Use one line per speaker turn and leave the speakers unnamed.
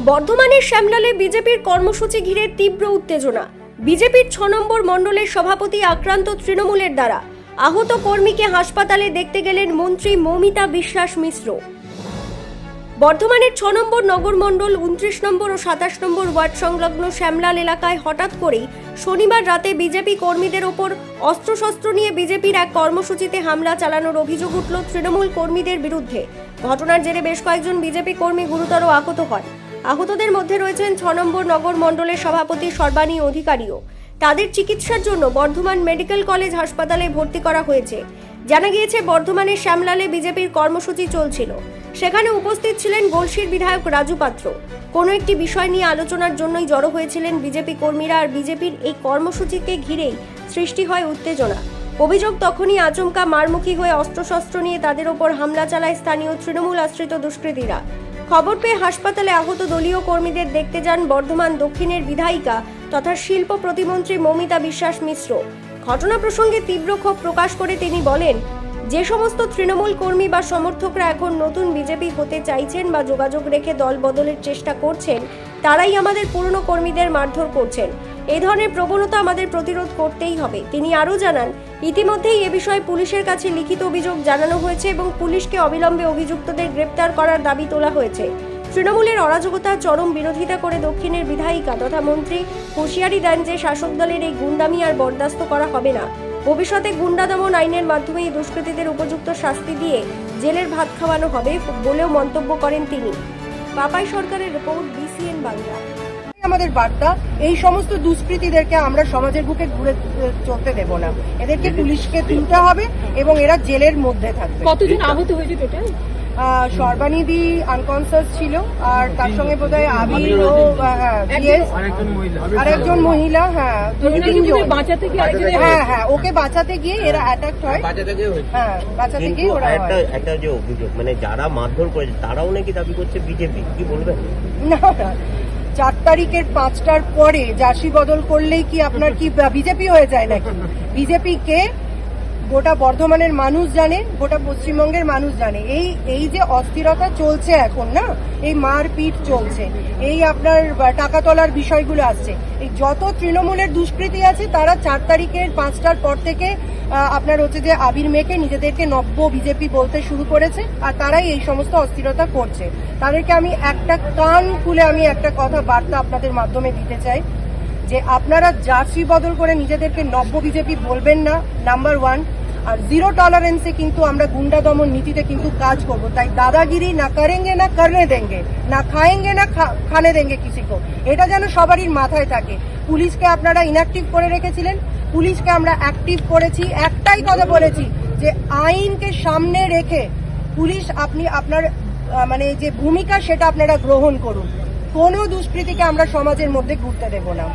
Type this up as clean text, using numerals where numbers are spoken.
বর্ধমানের শ্যামলালে বিজেপির কর্মসূচি ঘিরে তীব্র উত্তেজনা। বিজেপির ৬ নম্বর মণ্ডলের সভাপতি আক্রান্ত তৃণমূলের দ্বারা। আহত কর্মীকে হাসপাতালে দেখতে গেলেন মন্ত্রী মৌমিতা বিশ্বাস মিশ্র। বর্ধমানের ৬ নম্বর নগরমণ্ডল ২৯ নম্বর ও ২৭ নম্বর ওয়ার্ড সংলগ্ন শ্যামলাল এলাকায় হঠাৎ করেই শনিবার রাতে বিজেপি কর্মীদের ওপর অস্ত্রশস্ত্র নিয়ে বিজেপির এক কর্মসূচিতে হামলা চালানোর অভিযোগ উঠল তৃণমূল কর্মীদের বিরুদ্ধে। ঘটনার জেরে বেশ কয়েকজন বিজেপি কর্মী গুরুতর আহত হন। আহতদের মধ্যে রয়েছেন ৬ নম্বর নগর মণ্ডলের সভাপতি সর্বাণী অধিকারীও। তাদের চিকিৎসার জন্য বর্ধমান মেডিকেল কলেজ হাসপাতালে ভর্তি করা হয়েছে। জানা গিয়েছে, বর্ধমানের শ্যামলালে বিজেপির কর্মসূচি চলছিল। সেখানে উপস্থিত ছিলেন গলসির বিধায়ক রাজু পাত্র। কোনো একটি বিষয় নিয়ে আলোচনার জন্যই জড়ো হয়েছিলেন বিজেপি কর্মীরা, আর বিজেপির এই কর্মসূচিকে ঘিরেই সৃষ্টি হয় উত্তেজনা। অভিযোগ, তখনই আচমকা মারমুখী হয়ে অস্ত্রশস্ত্র নিয়ে তাদের ওপর হামলা চালায় স্থানীয় তৃণমূল আশ্রিত দুষ্কৃতীরা। খবর পেয়ে হাসপাতালে আহত দলীয় কর্মীদের দেখতে যান বর্ধমান দক্ষিণের বিধায়িকা তথা শিল্প প্রতিমন্ত্রী মৌমিতা বিশ্বাস মিশ্র। ঘটনা প্রসঙ্গে তীব্র ক্ষোভ প্রকাশ করে তিনি বলেন, যে সমস্ত তৃণমূল কর্মী বা সমর্থকরা এখন নতুন বিজেপি হতে চাইছেন বা যোগাযোগ রেখে দল বদলের চেষ্টা করছেন, তারাই আমাদের পুরনো কর্মীদের মারধর করছেন। এই ধরনের প্রবণতা আমাদের প্রতিরোধ করতেই হবে। তিনি আরও জানান, ইতিমধ্যেই এ বিষয়ে পুলিশের কাছে লিখিত অভিযোগ জানানো হয়েছে এবং পুলিশকে অবিলম্বে অভিযুক্তদের গ্রেপ্তার করার দাবি তোলা হয়েছে। তৃণমূলের অরাজকতার চরম বিরোধিতা করে দক্ষিণের বিধায়িকা তথা মন্ত্রী হুঁশিয়ারি দেন যে শাসক দলের এই গুন্ডামি আর বরদাস্ত করা হবে না। ভবিষ্যতে গুন্ডা দমন আইনের মাধ্যমে এই দুষ্কৃতীদের উপযুক্ত শাস্তি দিয়ে জেলের ভাত খাওয়ানো হবে বলেও মন্তব্য করেন তিনি। পাপাই সরকারের রিপোর্ট, BCN বাংলা।
আমাদের বার্তা, এই সমস্ত দুষ্কৃতীদেরকে আমরা সমাজের বুকে ঘুরে চলতে দেব না। এদেরকে পুলিশকে তুলতে হবে এবং এরা জেলের মধ্যে থাকবে।
কতজন আহত হয়েছে টোটাল?
সর্বাণী আনকনসিয়াস ছিল, আর তার সঙ্গে বোধহয় আবির ও আরেকজন মহিলা। হ্যাঁ,
বাঁচাতে গিয়ে
হ্যাঁ, ওকে বাঁচাতে গিয়ে এরা অ্যাটাক হয়। হ্যাঁ, বাঁচাতে গিয়ে ওরা
একটা যে অভিযোগ, মানে যারা মারধর করেছে তারাও নাকি দাবি করছে বিজেপি, কি বলবেন?
না, ৪ তারিখের ৫টার পরে জার্সি বদল করলেই কি আপনার কি বিজেপি হয়ে যায় নাকি? বিজেপি কে গোটা বর্ধমানের মানুষ জানে, গোটা পশ্চিমবঙ্গের মানুষ জানে। এই যে অস্থিরতা চলছে এখন, না, এই মারপিট চলছে, এই আপনার টাকা তোলার বিষয়গুলো আসছে, এই যত তৃণমূলের দুষ্কৃতী আছে তারা ৪ তারিখের ৫টার পর থেকে আপনার হচ্ছে যে আবির মেখে নিজেদেরকে নব্য বিজেপি বলতে শুরু করেছে, আর তারাই এই সমস্ত অস্থিরতা করছে। তাদেরকে আমি একটা কান খুলে আমি একটা কথা বার্তা আপনাদের মাধ্যমে দিতে চাই যে আপনারা জার্সি বদল করে নিজেদেরকে নব্য বিজেপি বলবেন না, নাম্বার 1। আর জিরো টলারেন্সে কিন্তু আমরা গুন্ডা দমন নীতিতে কিন্তু কাজ করব। তাই দাদাগিরি না করেঙ্গে না করনে দেঙ্গে, না খায়েঙ্গে না খানে দেঙ্গে কিসিকো, এটা যেন সবারই মাথায় থাকে। পুলিশকে আপনারা ইনঅ্যাক্টিভ করে রেখেছিলেন, পুলিশকে আমরা অ্যাক্টিভ করেছি। একটাই কথা বলেছি যে আইনকে সামনে রেখে পুলিশ আপনি আপনার মানে যে ভূমিকা সেটা আপনারা গ্রহণ করুন। কোনো দুষ্কৃতীকে আমরা সমাজের মধ্যে ঘুরতে দেব না।